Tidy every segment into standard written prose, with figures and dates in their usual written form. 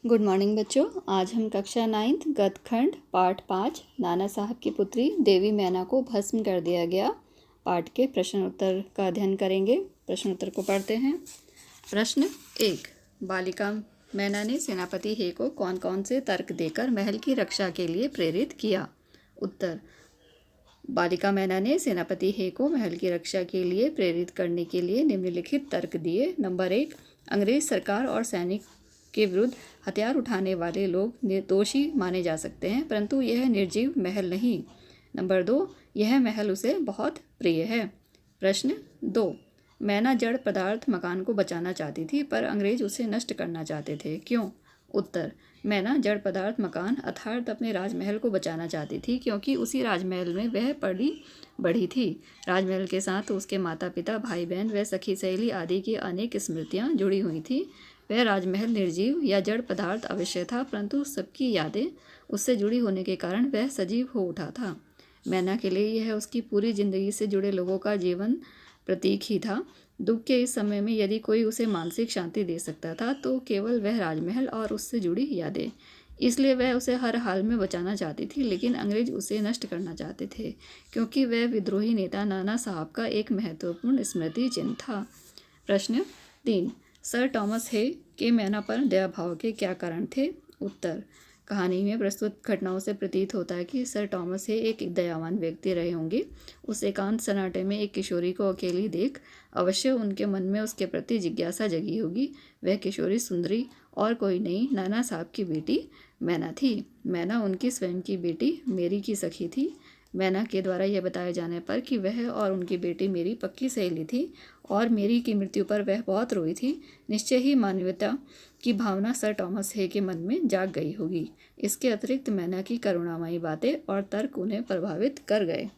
Good morning बच्चों। आज हम कक्षा 9th गद्यखंड पाठ 5 नाना साहब की पुत्री देवी मैना को भस्म कर दिया गया पाठ के प्रश्न उत्तर का अध्ययन करेंगे। प्रश्न उत्तर को पढ़ते हैं। प्रश्न 1, बालिका मैना ने सेनापति हे को कौन कौन से तर्क देकर महल की रक्षा के लिए प्रेरित किया। उत्तर, बालिका मैना ने सेनापति हे को महल की रक्षा के लिए प्रेरित करने के लिए निम्नलिखित तर्क दिए। नंबर 1, अंग्रेज सरकार और सैनिक के विरुद्ध हथियार उठाने वाले लोग निर्दोषी माने जा सकते हैं, परंतु यह निर्जीव महल नहीं। नंबर 2, यह महल उसे बहुत प्रिय है। प्रश्न 2, मैना जड़ पदार्थ मकान को बचाना चाहती थी, पर अंग्रेज उसे नष्ट करना चाहते थे, क्यों। उत्तर, मैना जड़ पदार्थ मकान अर्थात अपने राजमहल को बचाना चाहती थी, क्योंकि उसी राजमहल में वह पली बढ़ी थी। राजमहल के साथ उसके माता पिता, भाई बहन व सखी सहेली आदि की अनेक स्मृतियाँ जुड़ी हुई थी। वह राजमहल निर्जीव या जड़ पदार्थ अवश्य था, परंतु सबकी यादें उससे जुड़ी होने के कारण वह सजीव हो उठा था। मैना के लिए यह उसकी पूरी जिंदगी से जुड़े लोगों का जीवन प्रतीक ही था। दुख के इस समय में यदि कोई उसे मानसिक शांति दे सकता था तो केवल वह राजमहल और उससे जुड़ी यादें। इसलिए वह उसे हर हाल में बचाना चाहती थी, लेकिन अंग्रेज उसे नष्ट करना चाहते थे, क्योंकि वह विद्रोही नेता नाना साहब का एक महत्वपूर्ण स्मृति चिन्ह था। प्रश्न 3, सर टॉमस हे के मैना पर दया भाव के क्या कारण थे। उत्तर, कहानी में प्रस्तुत घटनाओं से प्रतीत होता है कि सर टॉमस हे एक दयावान व्यक्ति रहे होंगे। उस एकांत सन्नाटे में एक किशोरी को अकेली देख अवश्य उनके मन में उसके प्रति जिज्ञासा जगी होगी। वह किशोरी सुंदरी और कोई नहीं, नाना साहब की बेटी मैना थी। मैना उनकी स्वयं की बेटी मेरी की सखी थी। मैना के द्वारा यह बताए जाने पर कि वह और उनकी बेटी मेरी पक्की सहेली थी और मेरी की मृत्यु पर वह बहुत रोई थी, निश्चय ही मानवता की भावना सर टॉमस हे के मन में जाग गई होगी। इसके अतिरिक्त मैना की करुणामयी बातें और तर्क उन्हें प्रभावित कर गए।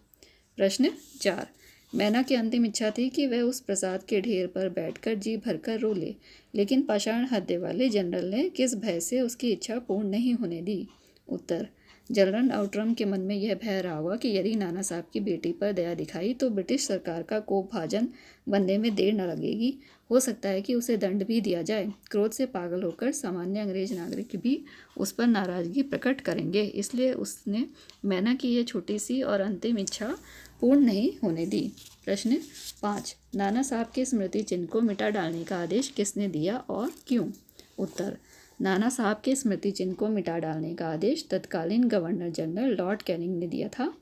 प्रश्न 4, मैना की अंतिम इच्छा थी कि वह उस प्रसाद के ढेर पर बैठकर जी भरकर रो ले, लेकिन पाषाण हृदय वाले जनरल ने किस भय से उसकी इच्छा पूर्ण नहीं होने दी। उत्तर, जनरल आउट्रम के मन में यह भय रहा होगा कि यदि नाना साहब की बेटी पर दया दिखाई तो ब्रिटिश सरकार का कोपभाजन बनने में देर न लगेगी। हो सकता है कि उसे दंड भी दिया जाए। क्रोध से पागल होकर सामान्य अंग्रेज नागरिक भी उस पर नाराजगी प्रकट करेंगे, इसलिए उसने मैना की यह छोटी सी और अंतिम इच्छा पूर्ण नहीं होने दी। प्रश्न 5, नाना साहब के स्मृति चिन्ह को मिटा डालने का आदेश किसने दिया और क्यों। उत्तर, नाना साहब के स्मृति चिन्ह को मिटा डालने का आदेश तत्कालीन गवर्नर जनरल लॉर्ड कैनिंग ने दिया था।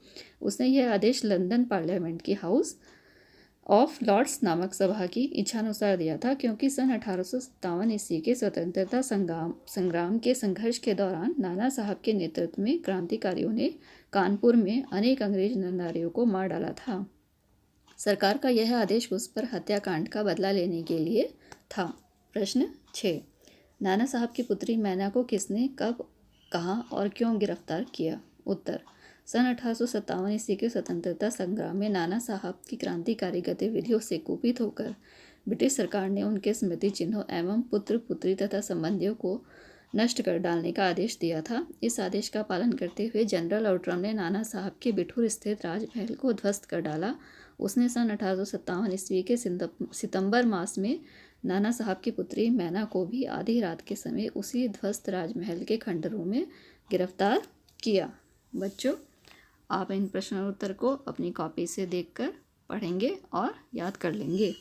उसने यह आदेश लंदन पार्लियामेंट की हाउस ऑफ लॉर्ड्स नामक सभा की इच्छानुसार दिया था, क्योंकि सन 1857 ईस्वी के स्वतंत्रता संग्राम के संघर्ष के दौरान नाना साहब के नेतृत्व में क्रांतिकारियों ने कानपुर में अनेक अंग्रेज नरनारियों को मार डाला था। सरकार का यह आदेश उस पर हत्याकांड का बदला लेने के लिए था। प्रश्न 6, नाना साहब की पुत्री मैना को किसने, कब, कहाँ और क्यों गिरफ्तार किया। उत्तर, सन 1857 ईस्वी के स्वतंत्रता संग्राम में नाना साहब की क्रांतिकारी गतिविधियों से कुपित होकर ब्रिटिश सरकार ने उनके स्मृति चिन्हों एवं पुत्र पुत्री तथा संबंधियों को नष्ट कर डालने का आदेश दिया था। इस आदेश का पालन करते हुए जनरल आउट्रम ने नाना साहब के बिठूर स्थित राजमहल को ध्वस्त कर डाला। उसने सन 1857 ईस्वी के सितंबर मास में नाना साहब की पुत्री मैना को भी आधी रात के समय उसी ध्वस्त राजमहल के खंडरों में गिरफ्तार किया। बच्चों, आप इन प्रश्न उत्तर को अपनी कॉपी से देखकर पढ़ेंगे और याद कर लेंगे।